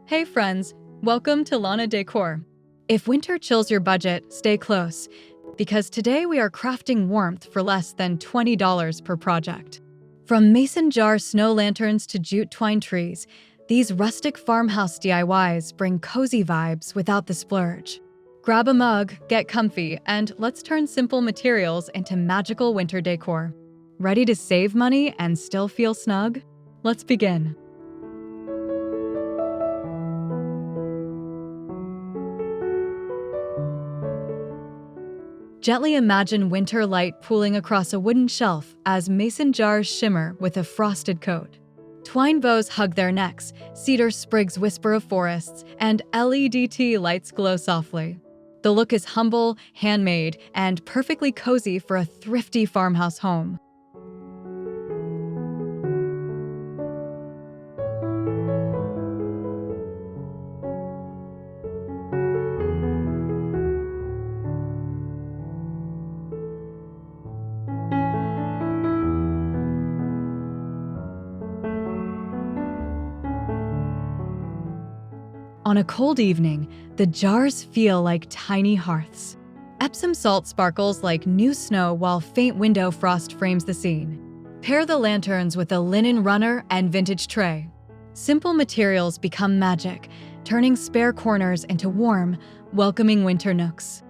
Hey friends, welcome to Lana Decor. If winter chills your budget, stay close, because today we are crafting warmth for less than $20 per project. From mason jar snow lanterns to Jute-Twine trees, these rustic farmhouse DIYs bring cozy vibes without the splurge. Grab a mug, get comfy, and let's turn simple materials into magical winter decor. Ready to save money and still feel snug? Let's begin. Gently imagine winter light pooling across a wooden shelf as mason jars shimmer with a frosted coat. Twine bows hug their necks, cedar sprigs whisper of forests, and LED tea lights glow softly. The look is humble, handmade, and perfectly cozy for a thrifty farmhouse home. On a cold evening, the jars feel like tiny hearths. Epsom salt sparkles like new snow while faint window frost frames the scene. Pair the lanterns with a linen runner and vintage tray. Simple materials become magic, turning spare corners into warm, welcoming winter nooks.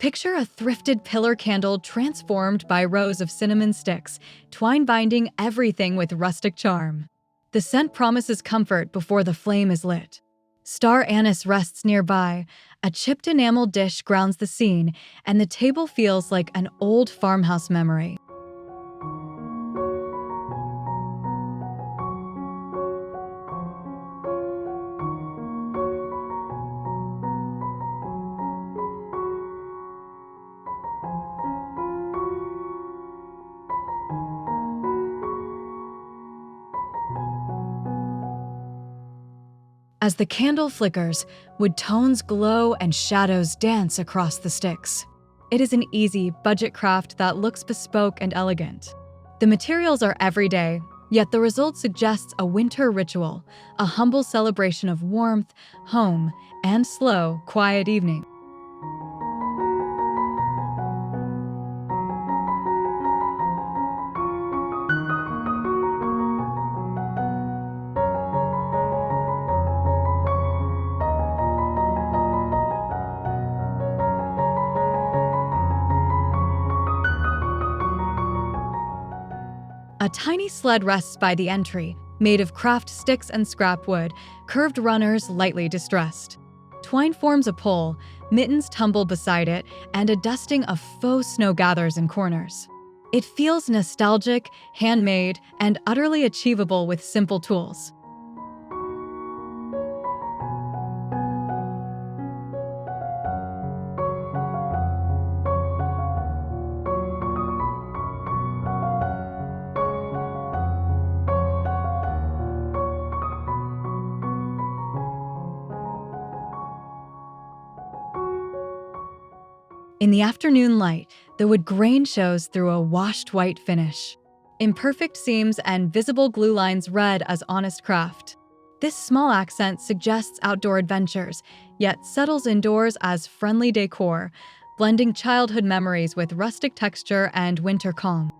Picture a thrifted pillar candle transformed by rows of cinnamon sticks, twine binding everything with rustic charm. The scent promises comfort before the flame is lit. Star anise rests nearby, a chipped enamel dish grounds the scene, and the table feels like an old farmhouse memory. As the candle flickers, wood tones glow and shadows dance across the sticks. It is an easy, budget craft that looks bespoke and elegant. The materials are everyday, yet the result suggests a winter ritual, a humble celebration of warmth, home, and slow, quiet evening. A tiny sled rests by the entry, made of craft sticks and scrap wood, curved runners lightly distressed. Twine forms a pole, mittens tumble beside it, and a dusting of faux snow gathers in corners. It feels nostalgic, handmade, and utterly achievable with simple tools. In the afternoon light, the wood grain shows through a washed white finish. Imperfect seams and visible glue lines read as honest craft. This small accent suggests outdoor adventures, yet settles indoors as friendly decor, blending childhood memories with rustic texture and winter calm.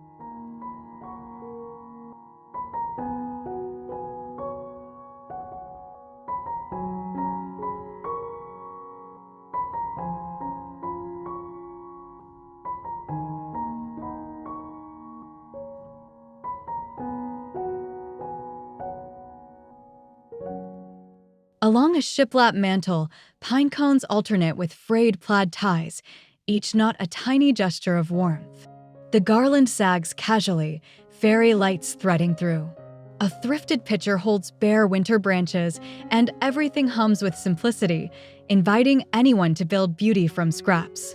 Along a shiplap mantle, pine cones alternate with frayed plaid ties, each knot a tiny gesture of warmth. The garland sags casually, fairy lights threading through. A thrifted pitcher holds bare winter branches, and everything hums with simplicity, inviting anyone to build beauty from scraps.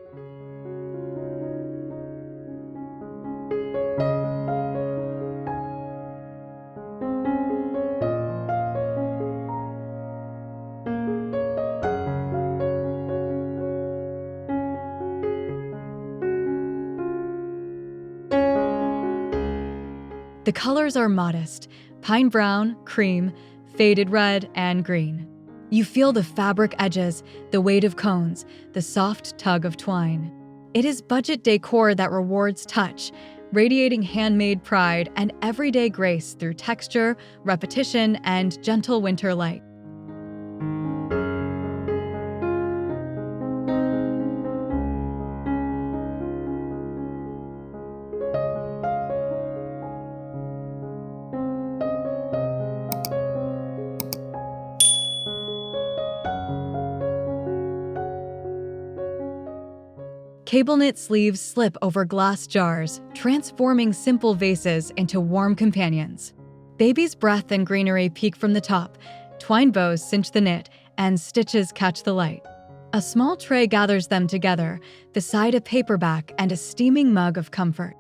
The colors are modest: pine brown, cream, faded red, and green. You feel the fabric edges, the weight of cones, the soft tug of twine. It is budget decor that rewards touch, radiating handmade pride and everyday grace through texture, repetition, and gentle winter light. Cable knit sleeves slip over glass jars, transforming simple vases into warm companions. Baby's breath and greenery peek from the top, twine bows cinch the knit, and stitches catch the light. A small tray gathers them together, beside a paperback and a steaming mug of comfort.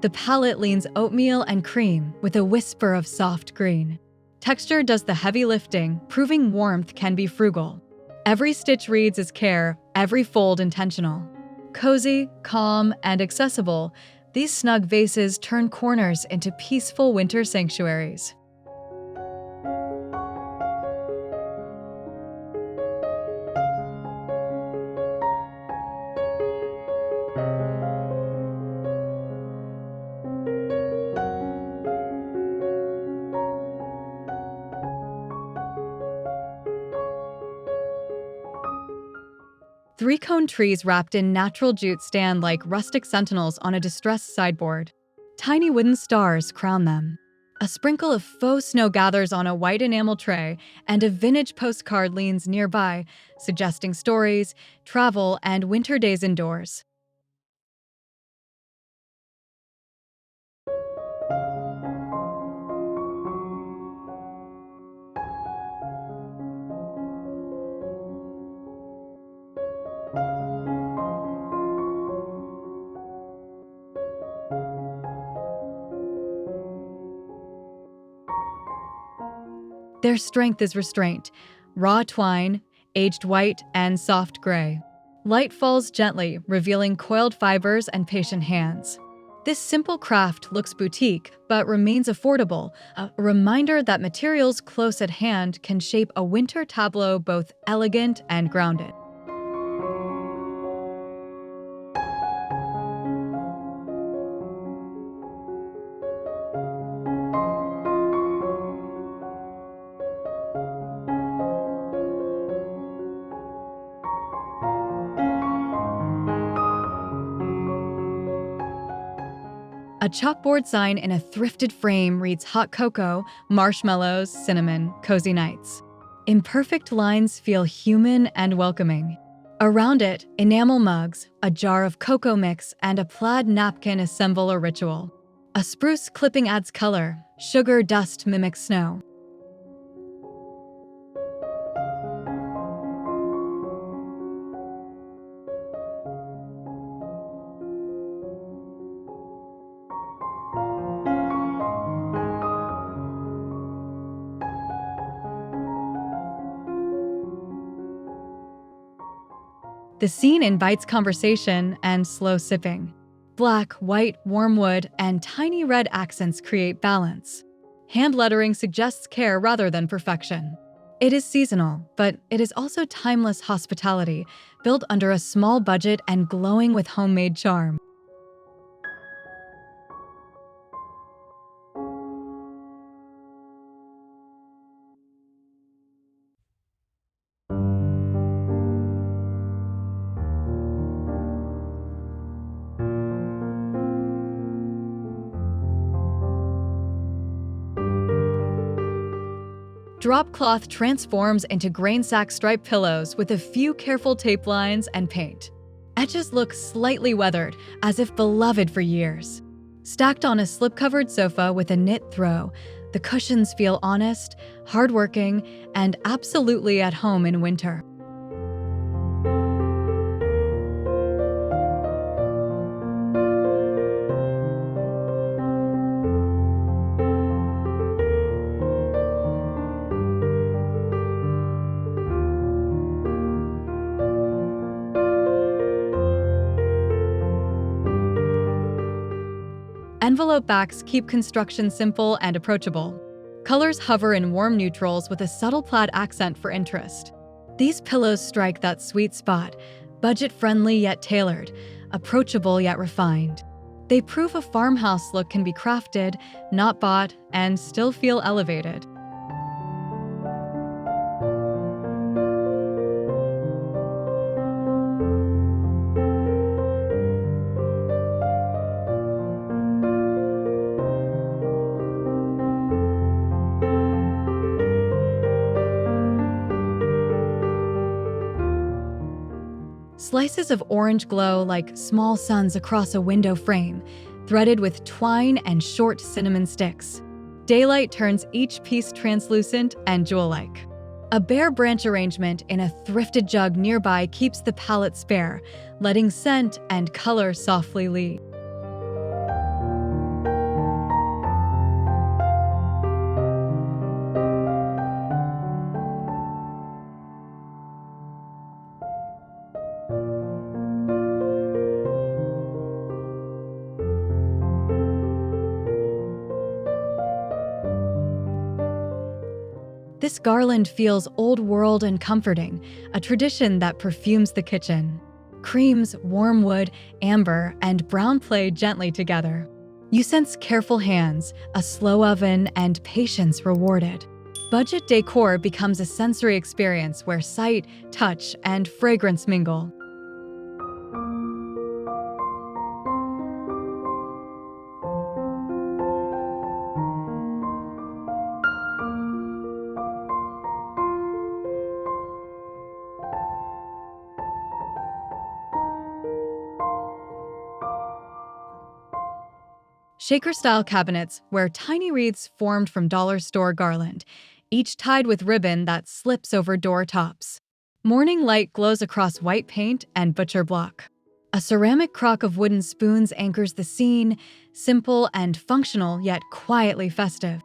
The palette leans oatmeal and cream with a whisper of soft green. Texture does the heavy lifting, proving warmth can be frugal. Every stitch reads as care, every fold intentional. Cozy, calm, and accessible, these snug vases turn corners into peaceful winter sanctuaries. Three-cone trees wrapped in natural jute stand like rustic sentinels on a distressed sideboard. Tiny wooden stars crown them. A sprinkle of faux snow gathers on a white enamel tray, and a vintage postcard leans nearby, suggesting stories, travel, and winter days indoors. Their strength is restraint: raw twine, aged white and soft gray. Light falls gently, revealing coiled fibers and patient hands. This simple craft looks boutique, but remains affordable, a reminder that materials close at hand can shape a winter tableau both elegant and grounded. A chalkboard sign in a thrifted frame reads hot cocoa, marshmallows, cinnamon, cozy nights. Imperfect lines feel human and welcoming. Around it, enamel mugs, a jar of cocoa mix, and a plaid napkin assemble a ritual. A spruce clipping adds color, sugar dust mimics snow. The scene invites conversation and slow sipping. Black, white, warm wood, and tiny red accents create balance. Hand lettering suggests care rather than perfection. It is seasonal, but it is also timeless hospitality, built under a small budget and glowing with homemade charm. Drop cloth transforms into grain sack striped pillows with a few careful tape lines and paint. Edges look slightly weathered, as if beloved for years. Stacked on a slip-covered sofa with a knit throw, the cushions feel honest, hardworking, and absolutely at home in winter. Envelope backs keep construction simple and approachable. Colors hover in warm neutrals with a subtle plaid accent for interest. These pillows strike that sweet spot, budget-friendly yet tailored, approachable yet refined. They prove a farmhouse look can be crafted, not bought, and still feel elevated. Slices of orange glow like small suns across a window frame, threaded with twine and short cinnamon sticks. Daylight turns each piece translucent and jewel-like. A bare branch arrangement in a thrifted jug nearby keeps the palette spare, letting scent and color softly lead. This garland feels old-world and comforting, a tradition that perfumes the kitchen. Creams, warm wood, amber, and brown play gently together. You sense careful hands, a slow oven, and patience rewarded. Budget decor becomes a sensory experience where sight, touch, and fragrance mingle. Shaker-style cabinets wear tiny wreaths formed from dollar store garland, each tied with ribbon that slips over door tops. Morning light glows across white paint and butcher block. A ceramic crock of wooden spoons anchors the scene, simple and functional yet quietly festive.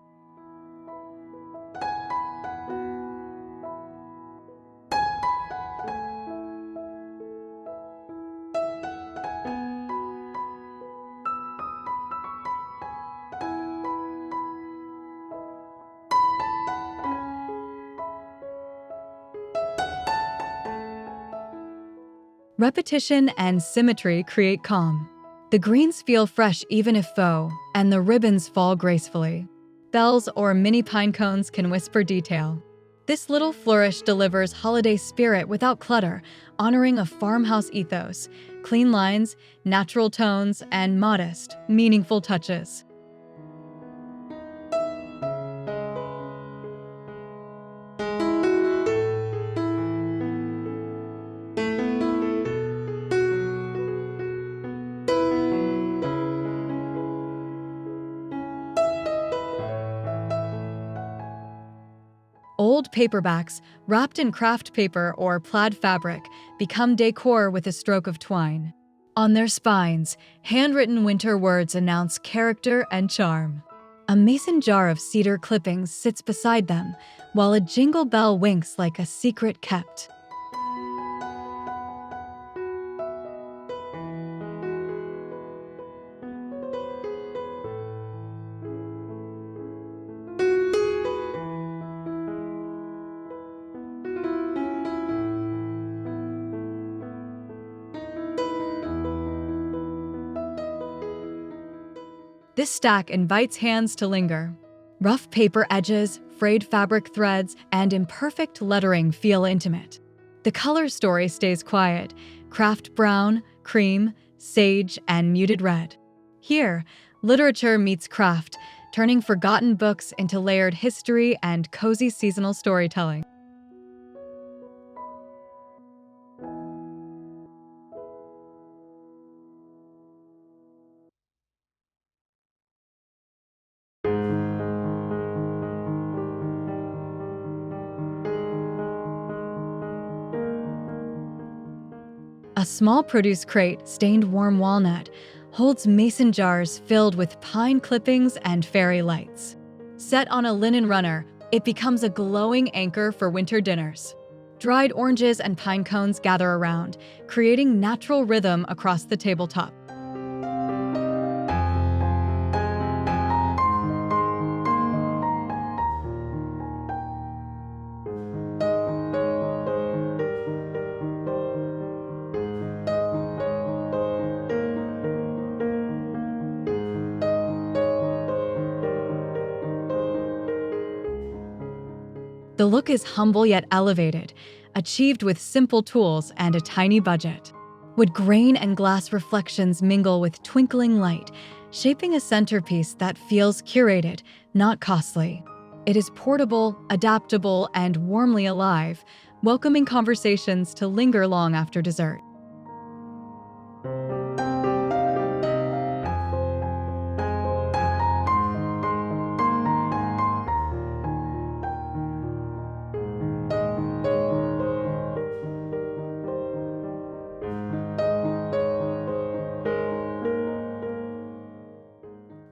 Repetition and symmetry create calm. The greens feel fresh even if faux, and the ribbons fall gracefully. Bells or mini pine cones can whisper detail. This little flourish delivers holiday spirit without clutter, honoring a farmhouse ethos, clean lines, natural tones, and modest, meaningful touches. Old paperbacks, wrapped in craft paper or plaid fabric, become decor with a stroke of twine. On their spines, handwritten winter words announce character and charm. A mason jar of cedar clippings sits beside them, while a jingle bell winks like a secret kept. This stack invites hands to linger. Rough paper edges, frayed fabric threads, and imperfect lettering feel intimate. The color story stays quiet: craft brown, cream, sage, and muted red. Here, literature meets craft, turning forgotten books into layered history and cozy seasonal storytelling. A small produce crate, stained warm walnut, holds mason jars filled with pine clippings and fairy lights. Set on a linen runner, it becomes a glowing anchor for winter dinners. Dried oranges and pine cones gather around, creating natural rhythm across the tabletop. The look is humble yet elevated, achieved with simple tools and a tiny budget. Wood grain and glass reflections mingle with twinkling light, shaping a centerpiece that feels curated, not costly. It is portable, adaptable, and warmly alive, welcoming conversations to linger long after dessert.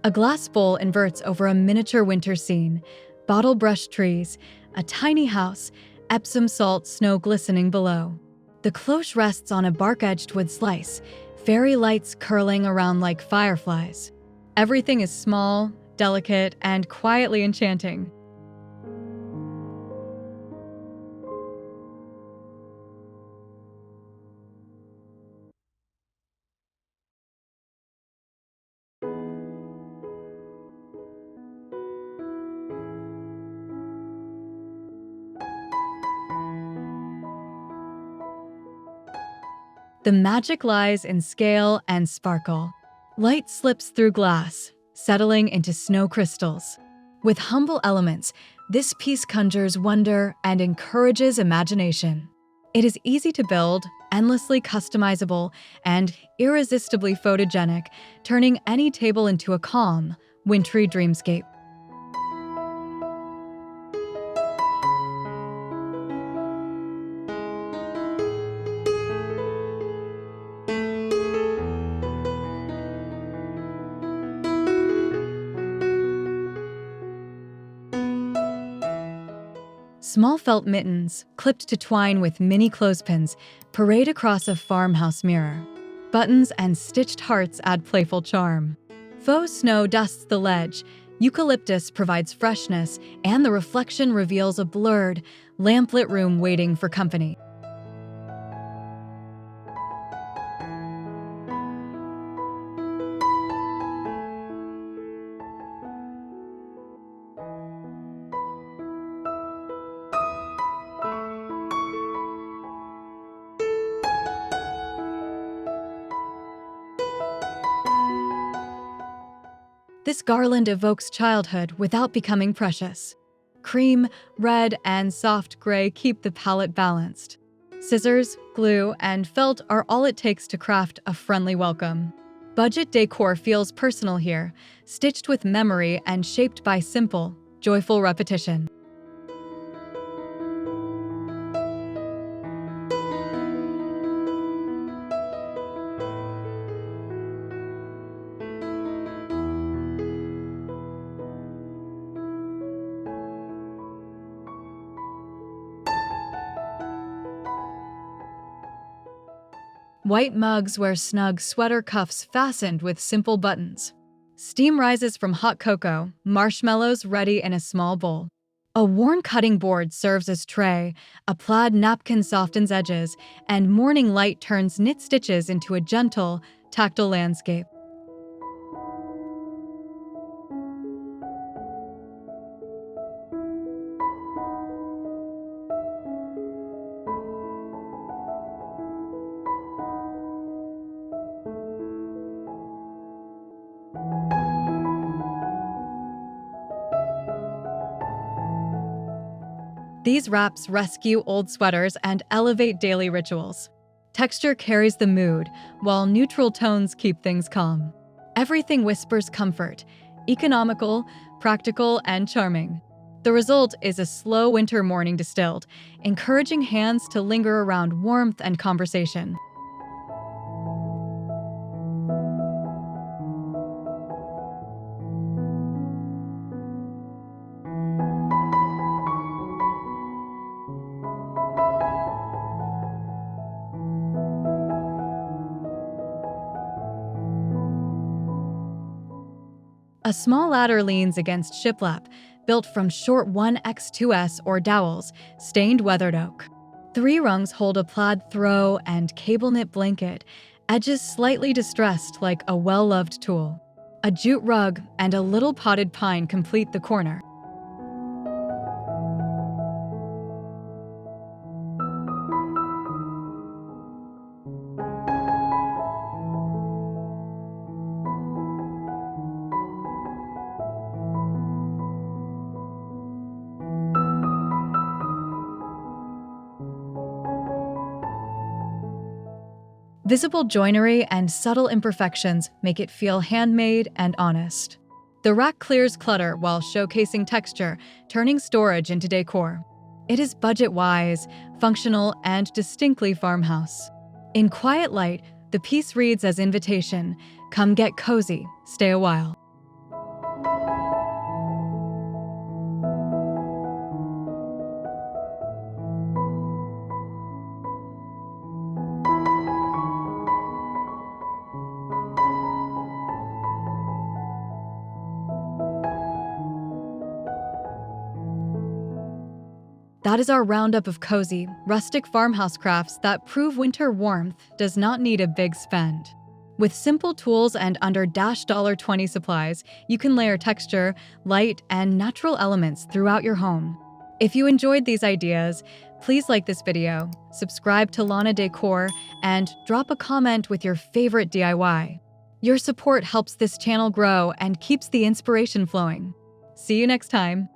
A glass bowl inverts over a miniature winter scene, bottle brush trees, a tiny house, Epsom salt snow glistening below. The cloche rests on a bark-edged wood slice, fairy lights curling around like fireflies. Everything is small, delicate, and quietly enchanting. The magic lies in scale and sparkle. Light slips through glass, settling into snow crystals. With humble elements, this piece conjures wonder and encourages imagination. It is easy to build, endlessly customizable, and irresistibly photogenic, turning any table into a calm, wintry dreamscape. Small felt mittens, clipped to twine with mini clothespins, parade across a farmhouse mirror. Buttons and stitched hearts add playful charm. Faux snow dusts the ledge, eucalyptus provides freshness, and the reflection reveals a blurred, lamplit room waiting for company. This garland evokes childhood without becoming precious. Cream, red, and soft gray keep the palette balanced. Scissors, glue, and felt are all it takes to craft a friendly welcome. Budget decor feels personal here, stitched with memory and shaped by simple, joyful repetition. White mugs wear snug sweater cuffs fastened with simple buttons. Steam rises from hot cocoa, marshmallows ready in a small bowl. A worn cutting board serves as tray, a plaid napkin softens edges, and morning light turns knit stitches into a gentle, tactile landscape. These wraps rescue old sweaters and elevate daily rituals. Texture carries the mood, while neutral tones keep things calm. Everything whispers comfort, economical, practical, and charming. The result is a slow winter morning distilled, encouraging hands to linger around warmth and conversation. A small ladder leans against shiplap, built from short 1x2s or dowels, stained weathered oak. 3 rungs hold a plaid throw and cable-knit blanket, edges slightly distressed like a well-loved tool. A jute rug and a little potted pine complete the corner. Visible joinery and subtle imperfections make it feel handmade and honest. The rack clears clutter while showcasing texture, turning storage into decor. It is budget-wise, functional, and distinctly farmhouse. In quiet light, the piece reads as invitation, "Come get cozy, stay a while." That is our roundup of cozy, rustic farmhouse crafts that prove winter warmth does not need a big spend. With simple tools and under $20 supplies, you can layer texture, light, and natural elements throughout your home. If you enjoyed these ideas, please like this video, subscribe to Lana Decor, and drop a comment with your favorite DIY. Your support helps this channel grow and keeps the inspiration flowing. See you next time.